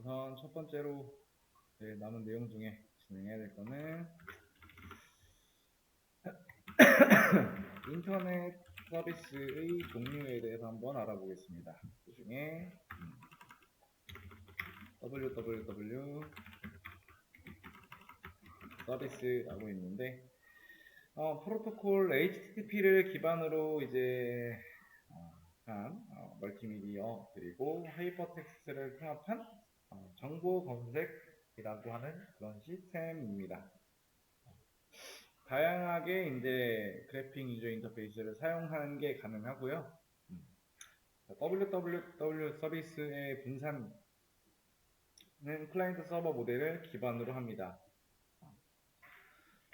우선 첫 번째로 남은 내용 중에 진행해야 될 거는 인터넷 서비스의 종류에 대해서 한번 알아보겠습니다. 그 중에 www 서비스라고 있는데 프로토콜 HTTP를 기반으로 이제 한 멀티미디어 그리고 하이퍼텍스트를 통합한 정보 검색이라고 하는 그런 시스템입니다. 다양하게 이제 그래픽 유저 인터페이스를 사용하는 게 가능하고요. www 서비스의 분산은 클라이언트 서버 모델을 기반으로 합니다.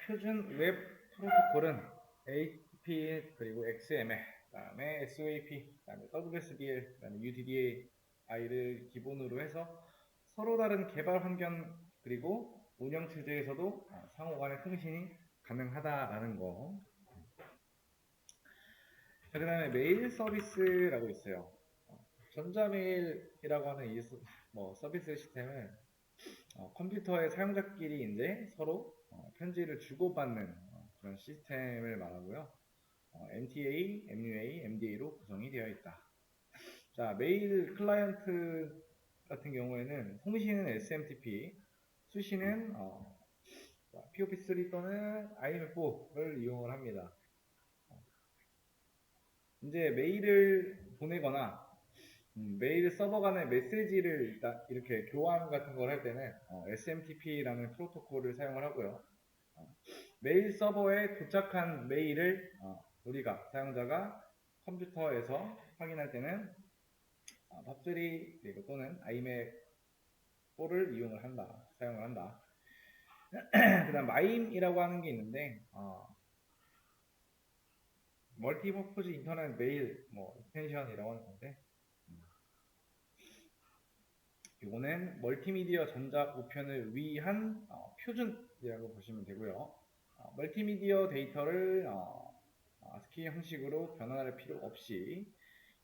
표준 웹 프로토콜은 HTTP 그리고 XML, 그다음에 SOAP, 그다음에 WSDL, 그다음에 UDDI를 기본으로 해서 서로 다른 개발 환경 그리고 운영 체제에서도 상호 간의 통신이 가능하다라는 거. 그 다음에 메일 서비스라고 있어요. 전자메일이라고 하는 이 서비스 시스템은 컴퓨터의 사용자끼리 이제 서로 편지를 주고받는 그런 시스템을 말하고요. MTA, MUA, MDA로 구성이 되어 있다. 자, 메일 클라이언트 같은 경우에는 송신은 SMTP, 수신은 POP3 또는 IM4를 이용을 합니다. 이제 메일을 보내거나 메일 서버 간의 메시지를 이렇게 교환 같은 걸 할 때는 SMTP라는 프로토콜을 사용을 하고요. 메일 서버에 도착한 메일을 우리가 사용자가 컴퓨터에서 확인할 때는 POP3 그리고 또는 IMAP4를 사용을 한다. 그 다음 마임이라고 하는 게 있는데 멀티퍼포즈 인터넷 메일 익스텐션이라고 하는 건데 이거는 멀티미디어 전자 우편을 위한 표준이라고 보시면 되고요. 멀티미디어 데이터를 ASCII 형식으로 변환할 필요 없이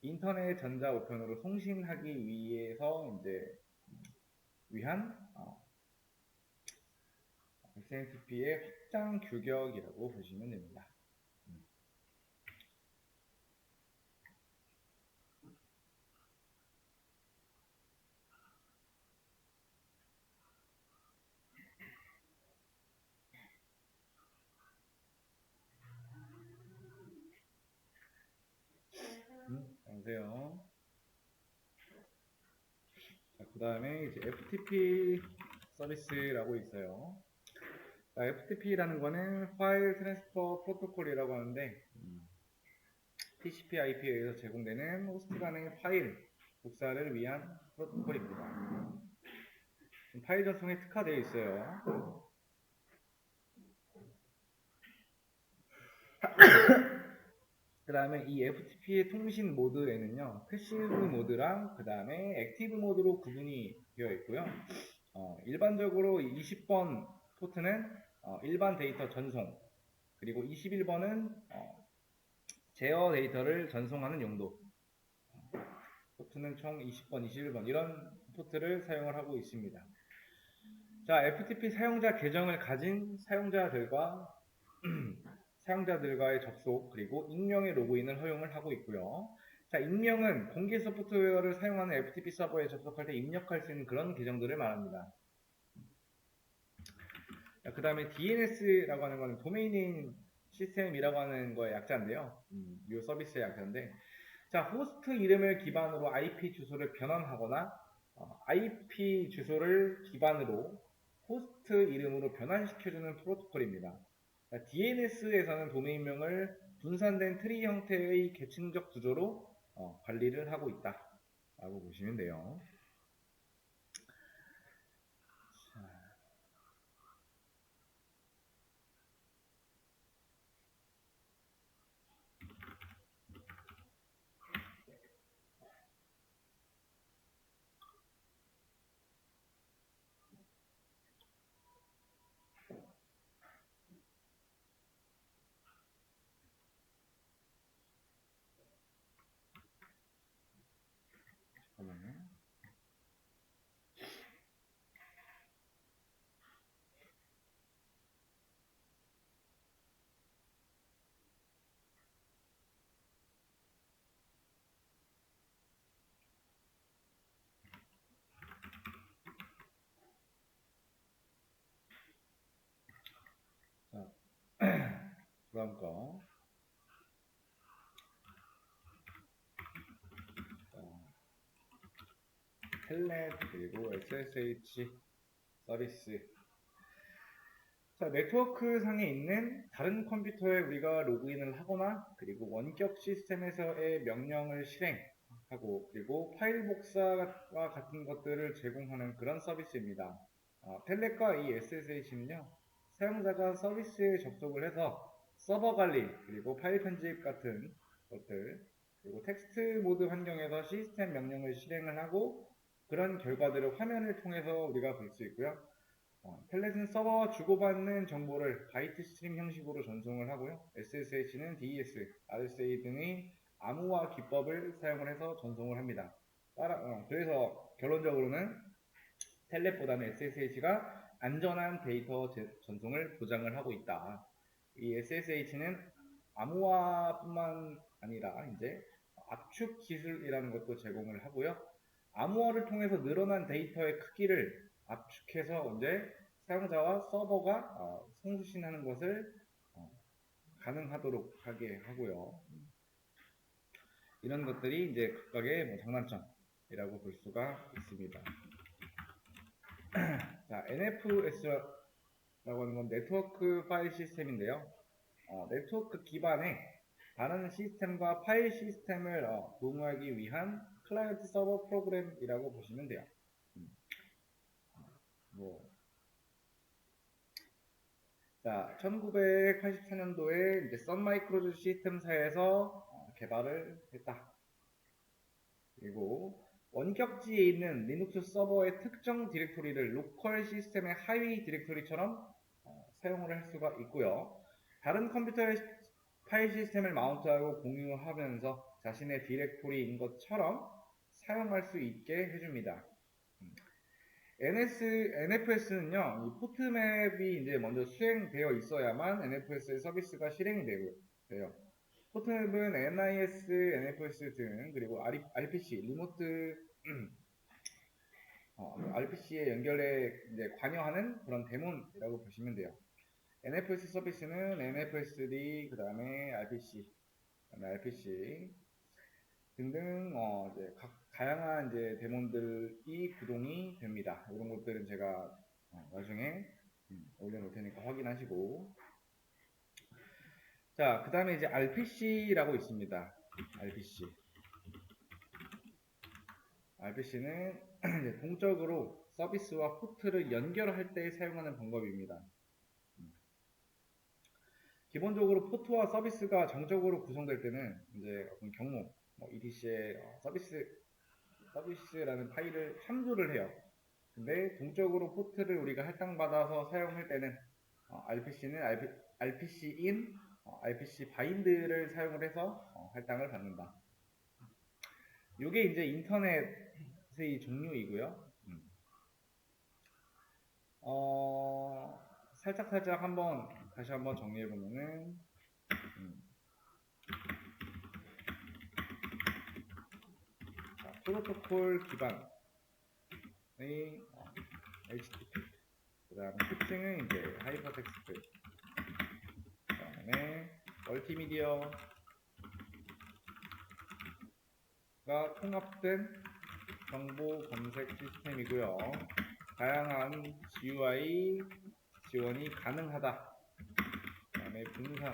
인터넷 전자 우편으로 송신하기 위해서 이제 위한 SMTP의 확장 규격이라고 보시면 됩니다. 안녕하세요. 그 다음에 이제 FTP 서비스라고 있어요. FTP라는 거는 파일 트랜스퍼 프로토콜이라고 하는데 TCP/IP에 의해서 제공되는 호스트 간의 파일 복사를 위한 프로토콜입니다. 파일 전송에 특화되어 있어요. 그 다음에 이 FTP의 통신 모드에는요, 패시브 모드랑 그 다음에 액티브 모드로 구분이 되어 있고요. 일반적으로 20번 포트는 일반 데이터 전송, 그리고 21번은 제어 데이터를 전송하는 용도. 포트는 총 20번, 21번 이런 포트를 사용을 하고 있습니다. 자, FTP 사용자 계정을 가진 사용자들과의 접속 그리고 익명의 로그인을 허용을 하고 있고요. 자, 익명은 공개 소프트웨어를 사용하는 FTP 서버에 접속할 때 입력할 수 있는 그런 계정들을 말합니다. 그 다음에 DNS라고 하는 것은 도메인 네임 시스템이라고 하는 거의 약자인데요. 이 서비스의 약자인데, 자, 호스트 이름을 기반으로 IP 주소를 변환하거나 IP 주소를 기반으로 호스트 이름으로 변환시켜주는 프로토콜입니다. DNS에서는 도메인명을 분산된 트리 형태의 계층적 구조로 관리를 하고 있다 라고 보시면 돼요. 잠깐만요. 다음 거. 텔넷 그리고 SSH 서비스. 자, 네트워크 상에 있는 다른 컴퓨터에 우리가 로그인을 하거나 그리고 원격 시스템에서의 명령을 실행하고 그리고 파일 복사와 같은 것들을 제공하는 그런 서비스입니다. 텔넷과 이 SSH는요, 사용자가 서비스에 접속을 해서 서버 관리 그리고 파일 편집 같은 것들 그리고 텍스트 모드 환경에서 시스템 명령을 실행을 하고 그런 결과들을 화면을 통해서 우리가 볼 수 있고요. 텔넷은 서버와 주고받는 정보를 바이트 스트림 형식으로 전송을 하고요. SSH는 DES, RSA 등의 암호화 기법을 사용을 해서 전송을 합니다. 그래서 결론적으로는 텔넷보다는 SSH가 안전한 데이터 전송을 보장을 하고 있다. 이 SSH는 암호화뿐만 아니라 이제 압축 기술이라는 것도 제공을 하고요. 암호화를 통해서 늘어난 데이터의 크기를 압축해서 이제 사용자와 서버가 송수신하는 것을 가능하도록 하게 하고요. 이런 것들이 이제 각각의 뭐 장단점이라고 볼 수가 있습니다. 자, NFS라고 하는 건 네트워크 파일 시스템인데요. 네트워크 기반의 다른 시스템과 파일 시스템을 공유하기 위한 클라이언트 서버 프로그램이라고 보시면 돼요. 자, 1984년도에 이제 썬마이크로즈 시스템사에서 개발을 했다. 그리고 원격지에 있는 리눅스 서버의 특정 디렉토리를 로컬 시스템의 하위 디렉토리처럼 사용을 할 수가 있고요. 다른 컴퓨터의 파일 시스템을 마운트하고 공유하면서 자신의 디렉토리인 것처럼 사용할 수 있게 해줍니다. NFS는요, 이 포트맵이 이제 먼저 수행되어 있어야만 NFS의 서비스가 실행이 돼요. 포트맵은 NIS, NFS 등, 그리고 RPC, 리모트, RPC에 연결에 이제 관여하는 그런 데몬이라고 보시면 돼요. NFS 서비스는 NFSD, 그 다음에 RPC, 등등, 이제 다양한 이제 데몬들이 구동이 됩니다. 이런 것들은 제가 나중에 올려놓을 테니까 확인하시고. 자, 그 다음에 이제 RPC라고 있습니다. RPC는 이제 동적으로 서비스와 포트를 연결할 때 사용하는 방법입니다. 기본적으로 포트와 서비스가 정적으로 구성될 때는 이제 어떤 경로, ETC의 서비스라는 파일을 참조를 해요. 근데 동적으로 포트를 우리가 할당받아서 사용할 때는 RPC는 RPC인, RPC 바인드를 사용을 해서 할당을 받는다. 이게 이제 인터넷의 종류이고요. 살짝 다시 한번 정리해 보면은 프로토콜 기반의 HTTP, 그 다음에 특징은 이제 하이퍼텍스트, 그 다음에 멀티미디어가 통합된 정보 검색 시스템이고요. 다양한 GUI 지원이 가능하다. 그 다음에 분산,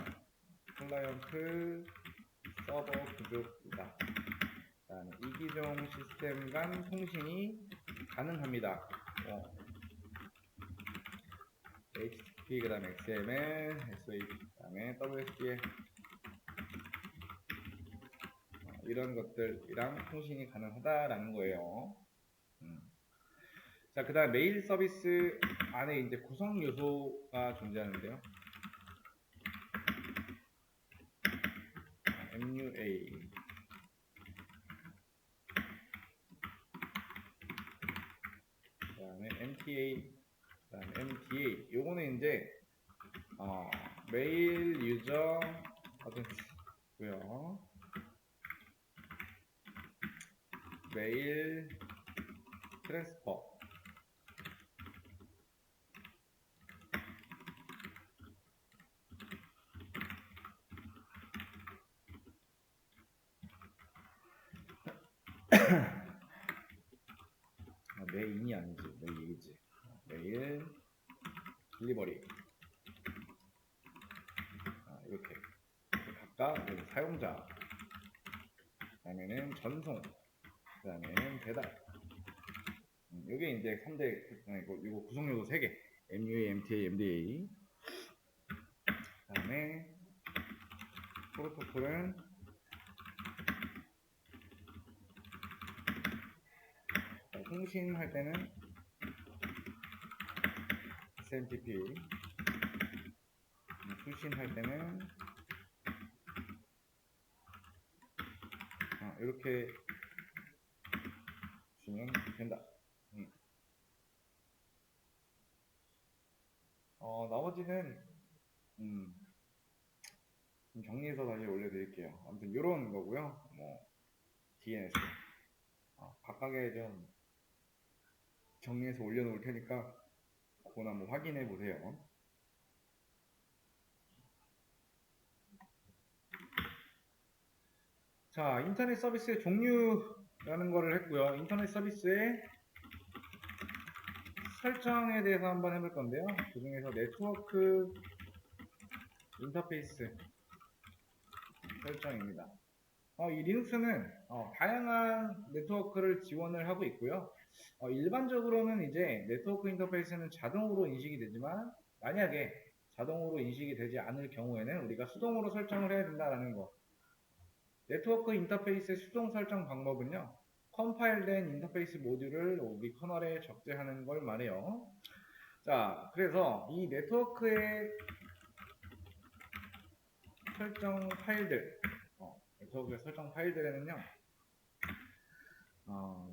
클라이언트, 서버 구조이다. 그 다음에 이기종 시스템 간 통신이 가능합니다. HTTP, 그 다음에 XML, SOAP, 그 다음에 WSDL 이런 것들이랑 통신이 가능하다라는 거예요. 자, 그 다음 메일 서비스 안에 이제 구성 요소가 존재하는데요. MUA, 그 다음에 MTA, 그 다음에 MDA. 요거는 이제 메일 유저 어텐티고요. 메일 트랜스퍼, 메인이 아니지, 메일이지. 메일, 딜리버리. 이렇게 각각 사용자, 그 다음에는 전송, 그 다음에는 배달. 이게 이제 3대, 이거 구성 요소 3개. MUA, MTA, MDA. 그 다음에 프로토콜은 통신할 때는 SMTP, 수신할 때는 이렇게 주면 된다. 나머지는 좀 정리해서 다시 올려드릴게요. 아무튼 이런 거고요. 뭐 DNS 각각에 좀 정리해서 올려놓을 테니까 그거나 한번 확인해 보세요. 자, 인터넷 서비스의 종류라는 거를 했고요. 인터넷 서비스의 설정에 대해서 한번 해볼 건데요. 그 중에서 네트워크 인터페이스 설정입니다. 이 리눅스는 다양한 네트워크를 지원을 하고 있고요. 일반적으로는 이제 네트워크 인터페이스는 자동으로 인식이 되지만 만약에 자동으로 인식이 되지 않을 경우에는 우리가 수동으로 설정을 해야 된다는 거. 네트워크 인터페이스의 수동 설정 방법은요. 컴파일된 인터페이스 모듈을 우리 커널에 적재하는 걸 말해요. 자, 그래서 이 네트워크의 설정 파일들, 네트워크의 설정 파일들에는요.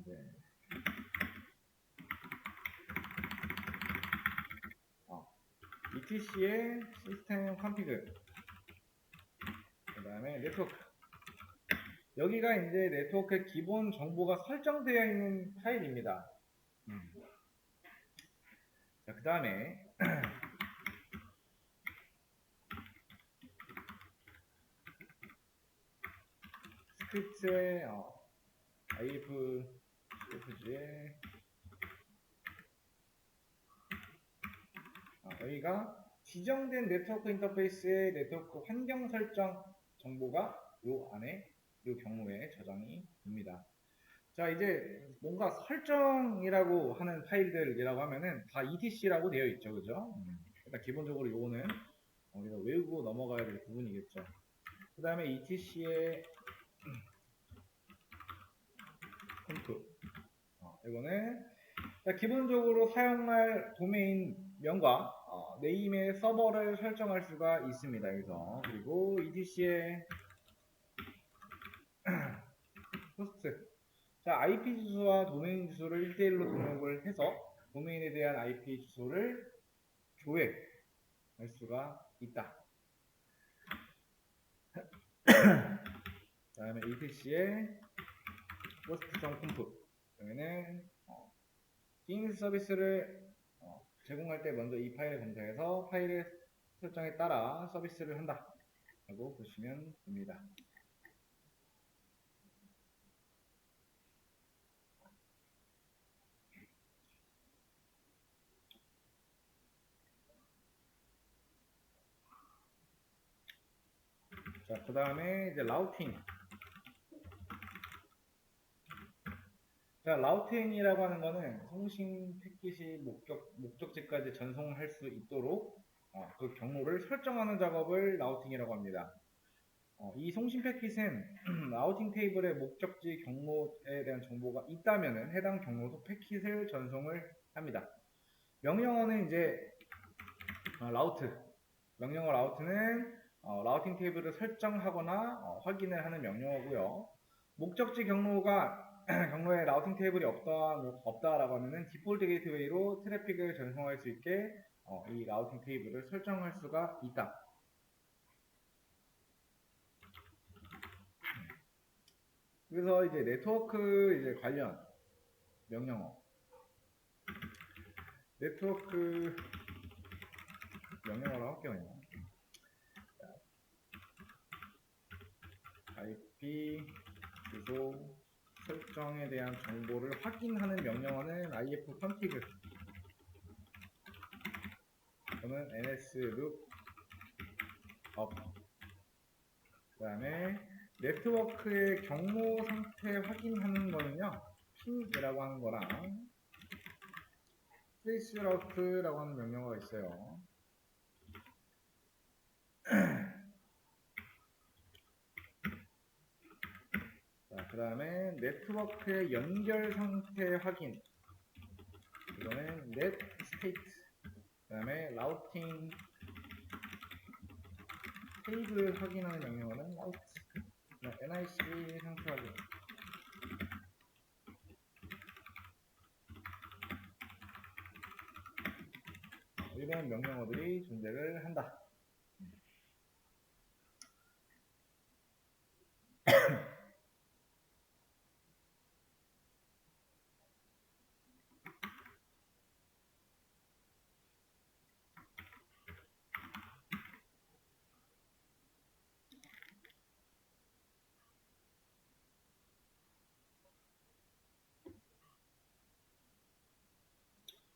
네. ETC의 시스템 컨피그, 그 다음에 네트워크. 여기가 이제 네트워크의 기본 정보가 설정되어 있는 파일입니다. 자, 그 다음에 스크립트의 IFCFG에 여기가 지정된 네트워크 인터페이스의 네트워크 환경 설정 정보가 요 안에 이 경우에 저장이 됩니다. 자, 이제 뭔가 설정이라고 하는 파일들이라고 하면은 다 ETC라고 되어 있죠, 그죠? 일단 기본적으로 요거는 우리가 외우고 넘어가야 될 부분이겠죠. 그 다음에 ETC의 컴프, 이거는 기본적으로 사용할 도메인 명과 네임의 서버를 설정할 수가 있습니다. 여기서. 그리고 ETC의 호스트. 자, IP 주소와 도메인 주소를 1대1로 등록을 해서 도메인에 대한 IP 주소를 조회할 수가 있다. 그 다음에 ETC의 host.conf. 여기는 DNS 서비스를 제공할 때 먼저 이 파일을 검사해서 파일의 설정에 따라 서비스를 한다 라고 보시면 됩니다. 자, 그 다음에 이제 라우팅. 자, 라우팅이라고 하는 거는 송신 패킷이 목적지까지 전송할 수 있도록 그 경로를 설정하는 작업을 라우팅이라고 합니다. 이 송신 패킷은 라우팅 테이블의 목적지 경로에 대한 정보가 있다면 해당 경로도 패킷을 전송을 합니다. 명령어는 이제 라우트. 명령어 라우트는 라우팅 테이블을 설정하거나 확인을 하는 명령어고요. 목적지 경로에 라우팅 테이블이 없다라고 하면은 디폴트 게이트웨이로 트래픽을 전송할 수 있게 이 라우팅 테이블을 설정할 수가 있다. 그래서 이제 네트워크 이제 관련 명령어, 네트워크 명령어로 할게요. IP 주소 설정에 대한 정보를 확인하는 명령어는 ifconfig 또는 nsloop up. 그 다음에 네트워크의 경로 상태 확인하는 거는요, ping이라고 하는 거랑 traceroute라고 하는 명령어가 있어요. 자, 그 다음에 네트워크의 연결 상태 확인, 이거는 net state. 그 다음에 라우팅 테이블 확인하는 명령어는 route. NIC 상태 확인. 이런 명령어들이 존재를 한다.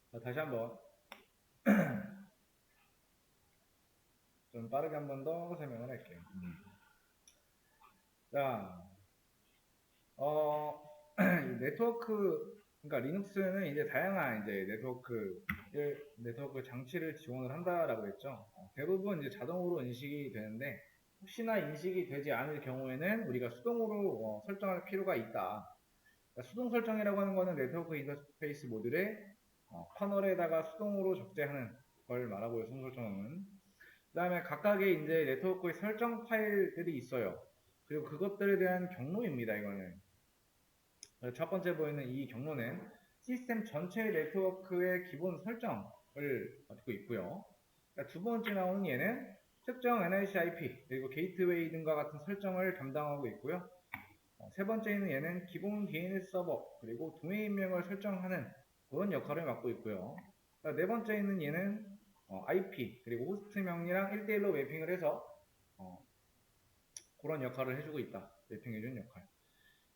자, 다시 한번 좀 빠르게 한 번 더 설명을 할게요. 자, 이 네트워크, 그러니까 리눅스는 이제 다양한 이제 네트워크 장치를 지원을 한다라고 했죠. 대부분 이제 자동으로 인식이 되는데, 혹시나 인식이 되지 않을 경우에는 우리가 수동으로 설정할 필요가 있다. 그러니까 수동 설정이라고 하는 거는 네트워크 인터페이스 모듈의 커널에다가 수동으로 적재하는 걸 말하고요, 수동 설정은. 그 다음에 각각의 이제 네트워크의 설정 파일들이 있어요. 그리고 그것들에 대한 경로입니다, 이거는. 첫 번째 보이는 이 경로는 시스템 전체 네트워크의 기본 설정을 가지고 있고요. 두 번째 나오는 얘는 특정 NIC IP 그리고 게이트웨이 등과 같은 설정을 담당하고 있고요. 세 번째는 얘는 기본 DNS 서버 그리고 도메인명을 설정하는 그런 역할을 맡고 있고요. 네 번째는 얘는 IP 그리고 호스트명이랑 1대1로 매핑을 해서 그런 역할을 해주고 있다. 매핑해주는 역할.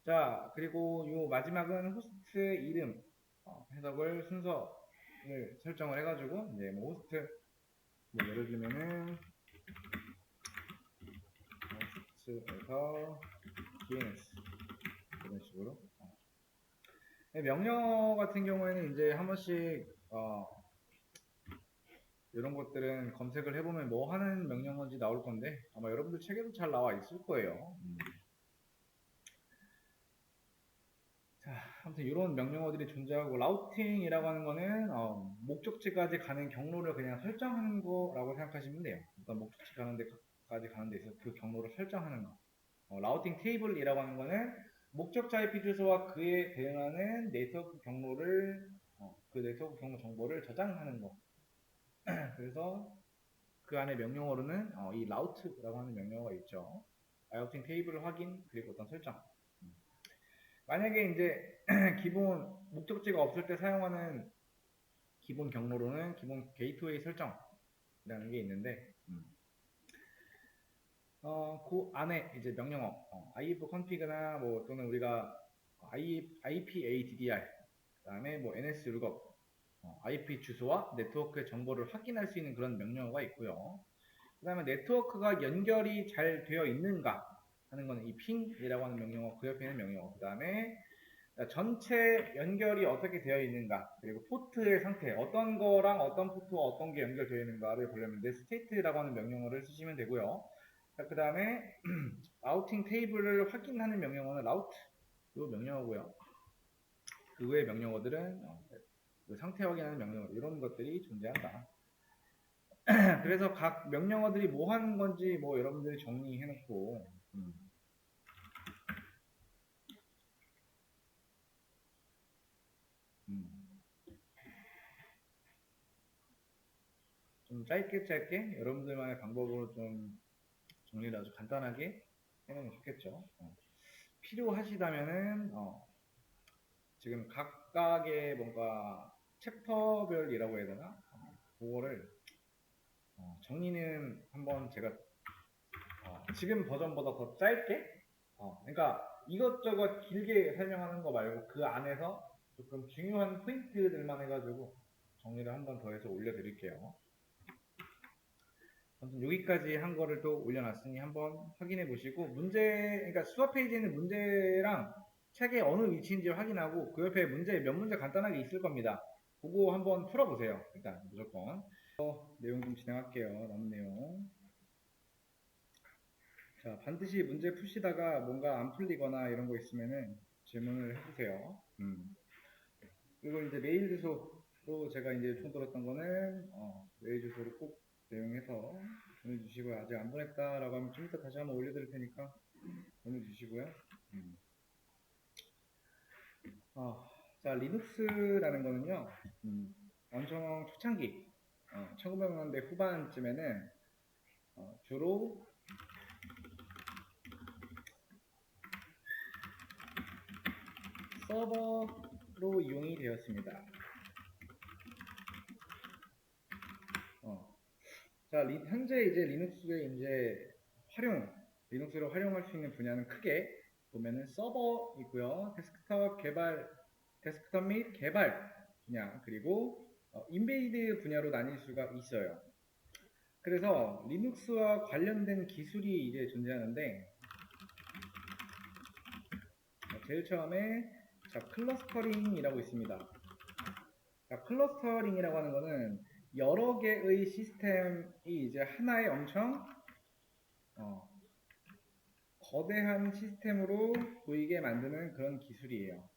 자, 그리고 요 마지막은 호스트의 이름 해석을 순서를 설정을 해가지고 이제 뭐 호스트 뭐 예를 들면은 호스트에서 DNS 이런 식으로 명령어 같은 경우에는 이제 한 번씩 이런 것들은 검색을 해보면 뭐 하는 명령어인지 나올 건데 아마 여러분들 책에도 잘 나와 있을 거예요. 자, 아무튼 이런 명령어들이 존재하고 라우팅이라고 하는 거는 목적지까지 가는 경로를 그냥 설정하는 거라고 생각하시면 돼요. 어떤 목적지 가는 데까지 가는 데 있어서 그 경로를 설정하는 거. 라우팅 테이블이라고 하는 거는 목적자 IP 주소와 그에 대응하는 네트워크 경로를 그 네트워크 경로 정보를 저장하는 거. 그래서 그 안에 명령어로는 이 라우트라고 하는 명령어가 있죠. 라우팅 테이블 확인 그리고 어떤 설정. 만약에 이제 기본 목적지가 없을 때 사용하는 기본 경로로는 기본 게이트웨이 설정이라는 게 있는데 그 안에 이제 명령어 ifconfig나 뭐 또는 우리가 ipaddr 그 다음에 뭐 nslookup IP 주소와 네트워크의 정보를 확인할 수 있는 그런 명령어가 있고요. 그 다음에 네트워크가 연결이 잘 되어 있는가 하는 거는 이 ping이라고 하는 명령어, 그 옆에 있는 명령어. 그 다음에 전체 연결이 어떻게 되어 있는가, 그리고 포트의 상태, 어떤 거랑 어떤 포트와 어떤 게 연결되어 있는가를 보려면 state라고 하는 명령어를 쓰시면 되고요. 그 다음에 라우팅 테이블을 확인하는 명령어는 route 이 명령어고요. 그 외의 명령어들은 그 상태 확인하는 명령어 이런 것들이 존재한다. 그래서 각 명령어들이 뭐 하는 건지 뭐 여러분들이 정리해 놓고 좀 짧게 여러분들만의 방법으로 좀 정리를 아주 간단하게 해놓으면 좋겠죠. 필요하시다면은 지금 각각의 뭔가 챕터별이라고 해야 되나? 그거를 정리는 한번 제가 지금 버전보다 더 짧게 그러니까 이것저것 길게 설명하는 거 말고 그 안에서 조금 중요한 포인트들만 해가지고 정리를 한 번 더 해서 올려드릴게요. 아무튼 여기까지 한 거를 또 올려놨으니 한번 확인해 보시고 그러니까 수업 페이지에는 문제랑 책의 어느 위치인지 확인하고 그 옆에 몇 문제 간단하게 있을 겁니다. 그거 한번 풀어보세요. 일단 무조건. 내용 좀 진행할게요. 남은 내용. 자, 반드시 문제 푸시다가 뭔가 안 풀리거나 이런 거 있으면은 질문을 해주세요. 그리고 이제 메일 주소로 제가 이제 총 들었던 거는 메일 주소로 꼭 내용해서 보내주시고요. 아직 안 보냈다라고 하면 좀 이따 다시 한번 올려드릴 테니까 보내주시고요. 자, 리눅스라는 거는요, 엄청 초창기, 1900년대 후반쯤에는 주로 서버로 이용이 되었습니다. 자, 현재 이제 리눅스의 이제 리눅스를 활용할 수 있는 분야는 크게 보면은 서버 있고요. 데스크톱 및 개발 분야, 그리고 인베이드 분야로 나뉠 수가 있어요. 그래서 리눅스와 관련된 기술이 이제 존재하는데, 제일 처음에 클러스터링이라고 있습니다. 자, 클러스터링이라고 하는 거는 여러 개의 시스템이 이제 하나의 엄청 거대한 시스템으로 보이게 만드는 그런 기술이에요.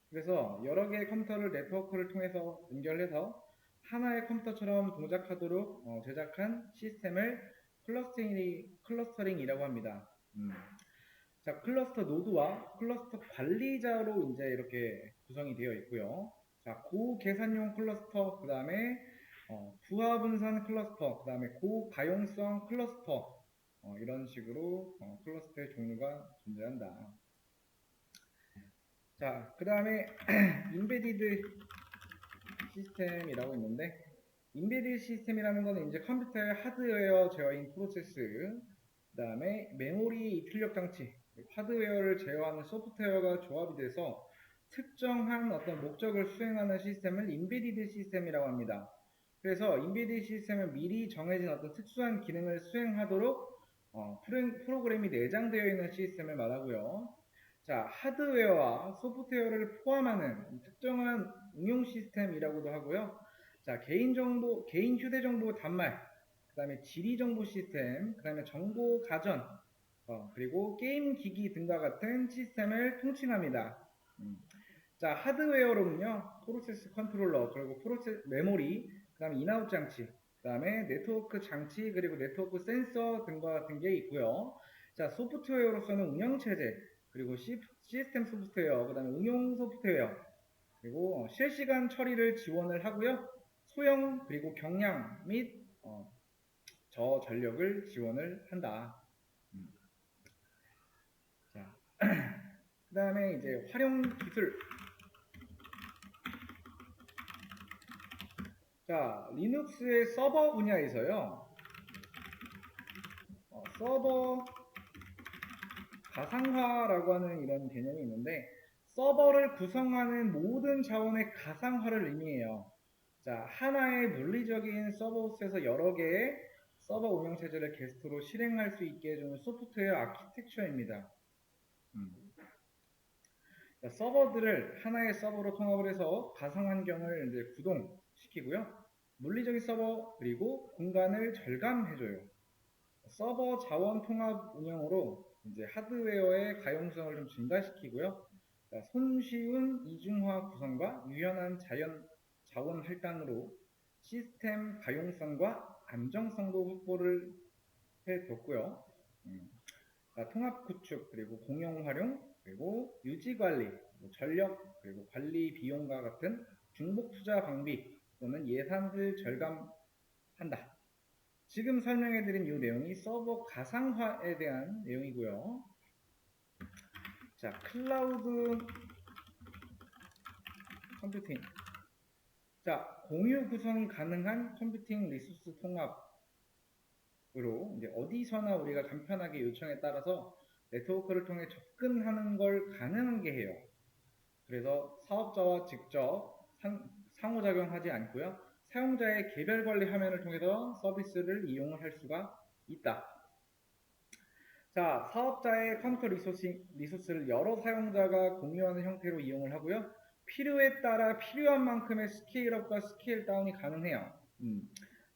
그래서 여러 개의 컴퓨터를 네트워크를 통해서 연결해서 하나의 컴퓨터처럼 동작하도록 제작한 시스템을 클러스터링이라고 합니다. 자, 클러스터 노드와 클러스터 관리자로 이제 이렇게 구성이 되어 있고요. 자, 고계산용 클러스터, 그 다음에 부하분산 클러스터, 그 다음에 고가용성 클러스터, 이런 식으로 클러스터의 종류가 존재한다. 자, 그 다음에 인베디드 시스템이라고 있는데, 인베디드 시스템이라는 거는 이제 컴퓨터의 하드웨어 제어인 프로세스, 그 다음에 메모리 입출력 장치, 하드웨어를 제어하는 소프트웨어가 조합이 돼서 특정한 어떤 목적을 수행하는 시스템을 인베디드 시스템이라고 합니다. 그래서 인베디드 시스템은 미리 정해진 어떤 특수한 기능을 수행하도록 프로그램이 내장되어 있는 시스템을 말하고요. 자, 하드웨어와 소프트웨어를 포함하는 특정한 응용 시스템이라고도 하고요. 자, 개인 휴대정보 단말, 그 다음에 지리정보 시스템, 그 다음에 정보 가전, 그리고 게임 기기 등과 같은 시스템을 통칭합니다. 자, 하드웨어로는요, 프로세스 컨트롤러, 그리고 메모리, 그 다음에 인아웃 장치, 그 다음에 네트워크 장치, 그리고 네트워크 센서 등과 같은 게 있고요. 자, 소프트웨어로서는 운영체제, 그리고 시스템 소프트웨어, 그 다음에 응용 소프트웨어, 그리고 실시간 처리를 지원을 하고요. 소형, 그리고 경량 및 저전력을 지원을 한다. 자, 그 다음에 이제 활용 기술. 자, 리눅스의 서버 분야에서요. 서버 가상화라고 하는 이런 개념이 있는데, 서버를 구성하는 모든 자원의 가상화를 의미해요. 자, 하나의 물리적인 서버호스에서 여러 개의 서버 운영체제를 게스트로 실행할 수 있게 해주는 소프트웨어 아키텍처입니다. 자, 서버들을 하나의 서버로 통합을 해서 가상환경을 이제 구동시키고요. 물리적인 서버 그리고 공간을 절감해줘요. 서버 자원 통합 운영으로 이제 하드웨어의 가용성을 좀 증가시키고요. 자, 손쉬운 이중화 구성과 유연한 자원 할당으로 시스템 가용성과 안정성도 확보를 해뒀고요. 통합 구축, 그리고 공용 활용, 그리고 유지 관리, 전력, 그리고 관리 비용과 같은 중복 투자 방비 또는 예산을 절감한다. 지금 설명해드린 이 내용이 서버 가상화에 대한 내용이고요. 자, 클라우드 컴퓨팅. 자, 공유 구성 가능한 컴퓨팅 리소스 통합으로 이제 어디서나 우리가 간편하게 요청에 따라서 네트워크를 통해 접근하는 걸 가능하게 해요. 그래서 사업자와 직접 상호작용하지 않고요. 사용자의 개별 관리 화면을 통해서 서비스를 이용을 할 수가 있다. 자, 사업자의 컴퓨터 리소스를 여러 사용자가 공유하는 형태로 이용을 하고요. 필요에 따라 필요한 만큼의 스케일업과 스케일 다운이 가능해요.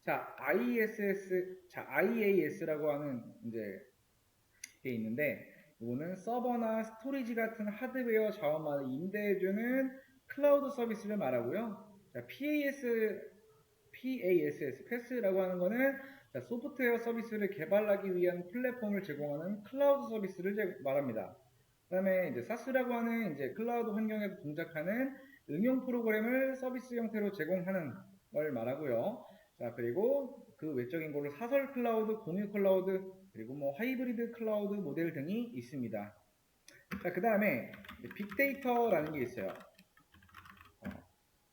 자, IaaS라고 하는 이제 게 있는데, 이거는 서버나 스토리지 같은 하드웨어 자원만을 임대해주는 클라우드 서비스를 말하고요. 자, PaaS라고 하는 거는 자, 소프트웨어 서비스를 개발하기 위한 플랫폼을 제공하는 클라우드 서비스를 말합니다. 그 다음에 이제 SaaS라고 하는 이제 클라우드 환경에서 동작하는 응용 프로그램을 서비스 형태로 제공하는 걸 말하고요. 자, 그리고 그 외적인 걸로 사설 클라우드, 공유 클라우드, 그리고 뭐 하이브리드 클라우드 모델 등이 있습니다. 자, 그 다음에 빅데이터라는 게 있어요.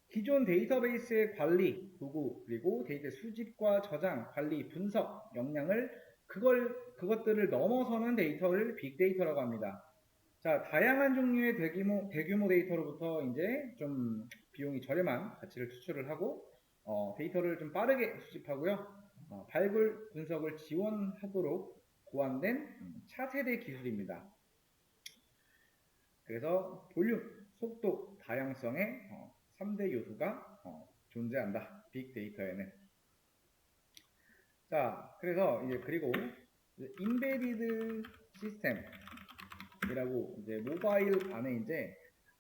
기존 데이터베이스의 관리, 도구, 그리고 데이터 수집과 저장, 관리, 분석, 역량을 그것들을 넘어서는 데이터를 빅데이터라고 합니다. 자, 다양한 종류의 대규모 데이터로부터 이제 좀 비용이 저렴한 가치를 추출을 하고 데이터를 좀 빠르게 수집하고요. 발굴 분석을 지원하도록 고안된 차세대 기술입니다. 그래서 볼륨, 속도, 다양성의 3대 요소가 존재한다. 빅데이터에는. 자, 그래서 이제 그리고 인베디드 시스템이라고 이제 모바일 안에 이제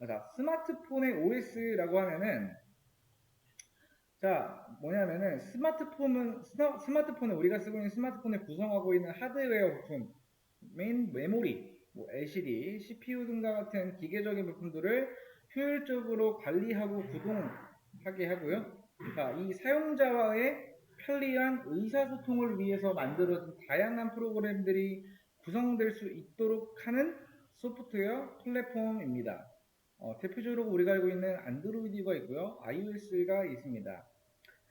자, 스마트폰의 OS라고 하면은 자, 뭐냐면은 스마트폰은 우리가 쓰고 있는 스마트폰을 구성하고 있는 하드웨어 부품, 메모리, 뭐 LCD, CPU 등과 같은 기계적인 부품들을 효율적으로 관리하고 구동하게 하고요. 자, 이 사용자와의 편리한 의사소통을 위해서 만들어진 다양한 프로그램들이 구성될 수 있도록 하는 소프트웨어 플랫폼입니다. 대표적으로 우리가 알고 있는 안드로이드가 있고요. iOS가 있습니다.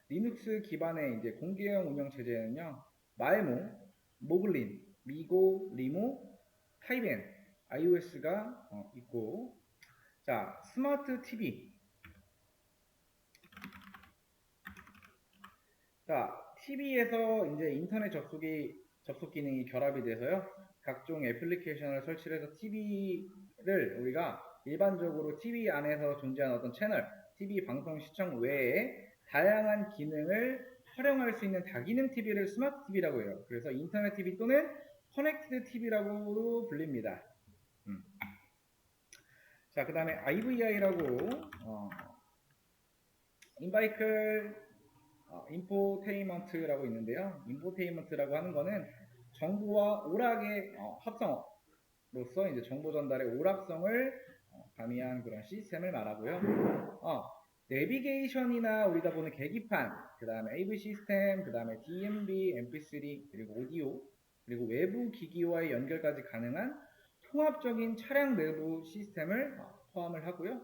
리눅스 기반의 이제 공개형 운영 체제는요. 말모, 모글린, 미고, 리모, 타이벤, iOS가 있고, 자, 스마트 TV. 자, TV에서 이제 인터넷 접속 기능이 결합이 돼서요. 각종 애플리케이션을 설치해서 TV를 우리가 일반적으로 TV 안에서 존재하는 어떤 채널, TV 방송 시청 외에 다양한 기능을 활용할 수 있는 다기능 TV를 스마트 TV라고 해요. 그래서 인터넷 TV 또는 커넥티드 TV라고 불립니다. 자, 그 다음에 IVI라고 인바이클 인포테인먼트라고 있는데요. 인포테인먼트라고 하는 거는 정보와 오락의 합성어로서 이제 정보 전달의 오락성을 가미한 그런 시스템을 말하고요. 내비게이션이나 우리가 보는 계기판, 그 다음에 AV 시스템, 그 다음에 DMB, MP3, 그리고 오디오, 그리고 외부 기기와의 연결까지 가능한 통합적인 차량 내부 시스템을 포함을 하고요.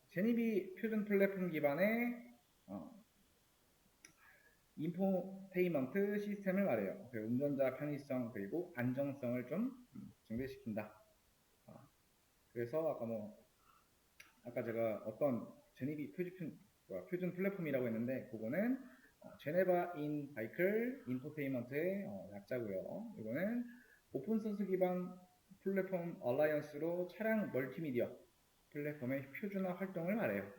제니비 표준 플랫폼 기반의 인포테인먼트 시스템을 말해요. 운전자 편의성 그리고 안정성을 좀 증대시킨다. 그래서 아까 제가 어떤 제니비 표준 플랫폼이라고 했는데 그거는 제네바 인 바이클 인포테인먼트의 약자고요. 이거는 오픈소스 기반 플랫폼 얼라이언스로 차량 멀티미디어 플랫폼의 표준화 활동을 말해요.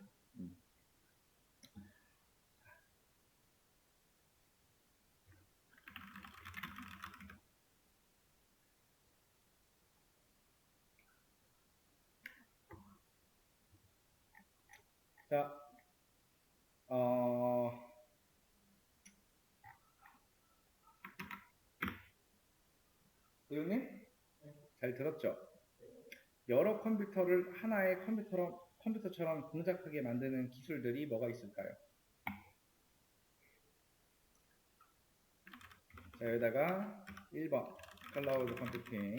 자, 의원님 잘 들었죠? 여러 컴퓨터를 하나의 컴퓨터처럼 동작하게 만드는 기술들이 뭐가 있을까요? 자, 여기다가 1번 클라우드 컴퓨팅,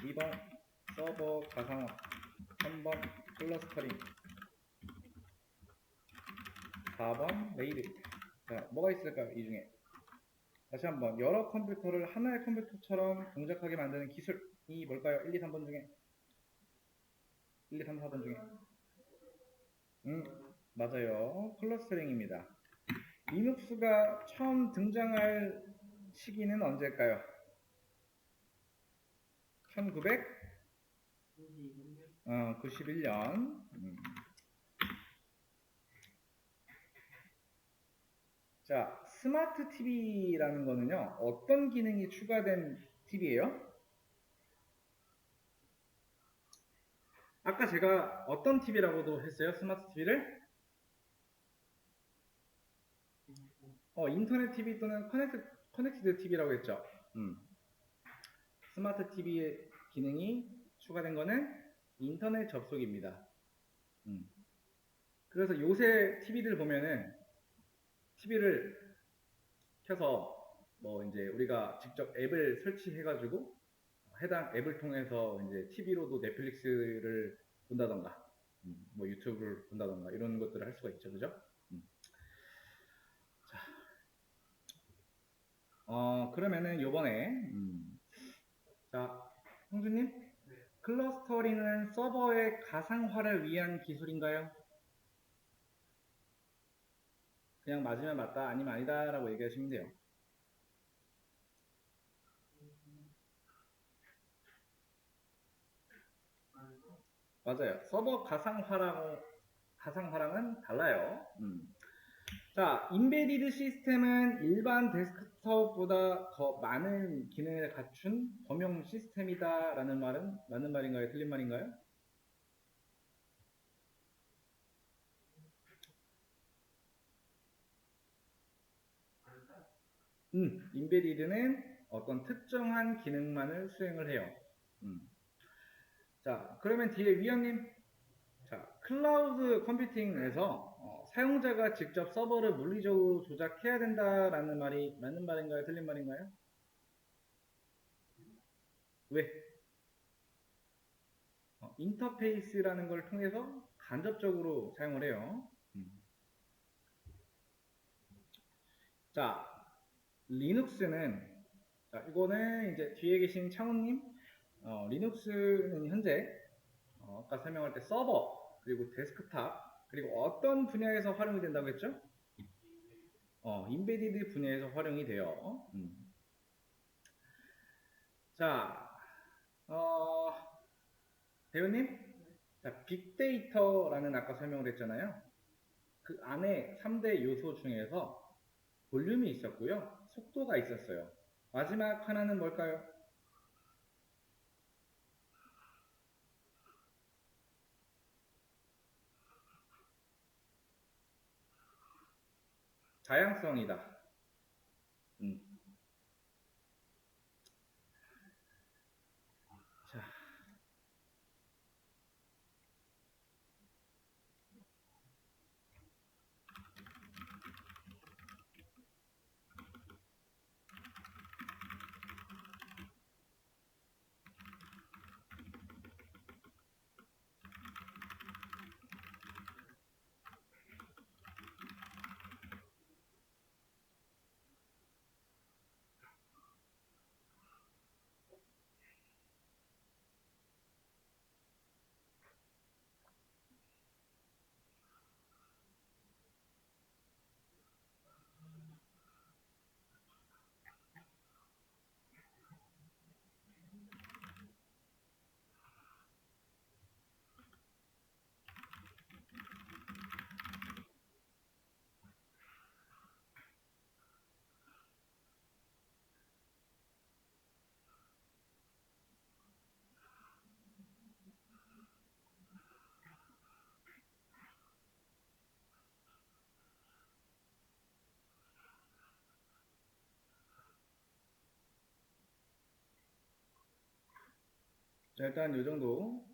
2번 서버 가상화, 3번 클러스터링, 4번 레이드. 자, 뭐가 있을까요? 이 중에 다시 한번 여러 컴퓨터를 하나의 컴퓨터처럼 동작하게 만드는 기술이 뭘까요? 1, 2, 3번 중에 1, 2, 3, 4번 중에 맞아요. 클러스터링입니다. 리눅스가 처음 등장할 시기는 언제일까요? 1991년. 자, 스마트 TV라는 거는요, 어떤 기능이 추가된 TV예요? 아까 제가 어떤 TV라고도 했어요? 스마트 TV를? 인터넷 TV 또는 커넥티드 TV라고 했죠. 스마트 TV의 기능이 추가된 거는 인터넷 접속입니다. 그래서 요새 TV들 보면은 TV를 켜서 뭐 이제 우리가 직접 앱을 설치해가지고 해당 앱을 통해서 이제 TV로도 넷플릭스를 본다던가 뭐 유튜브를 본다던가 이런 것들을 할 수가 있죠, 그죠? 그러면은 요번에 자, 형수님, 클러스터링은 서버의 가상화를 위한 기술인가요? 그냥 맞으면 맞다, 아니면 아니다 라고 얘기하시면 돼요. 맞아요. 서버 가상화랑은 달라요. 자, 인베디드 시스템은 일반 데스크톱보다 더 많은 기능을 갖춘 범용 시스템이다 라는 말은 맞는 말인가요? 틀린 말인가요? 인베디드는 어떤 특정한 기능만을 수행을 해요. 자, 그러면 뒤에 위원님, 자, 클라우드 컴퓨팅에서 사용자가 직접 서버를 물리적으로 조작해야 된다라는 말이 맞는 말인가요? 틀린 말인가요? 왜? 인터페이스라는 걸 통해서 간접적으로 사용을 해요. 자, 리눅스는, 자, 이거는 이제 뒤에 계신 창훈님, 리눅스는 현재, 아까 설명할 때 서버, 그리고 데스크탑, 그리고 어떤 분야에서 활용이 된다고 했죠? 인베디드 분야에서 활용이 돼요. 자, 어, 배우님, 자, 빅데이터라는 아까 설명을 했잖아요. 그 안에 3대 요소 중에서 볼륨이 있었고요. 속도가 있었어요. 마지막 하나는 뭘까요? 다양성이다. 음. 자, 일단 이 정도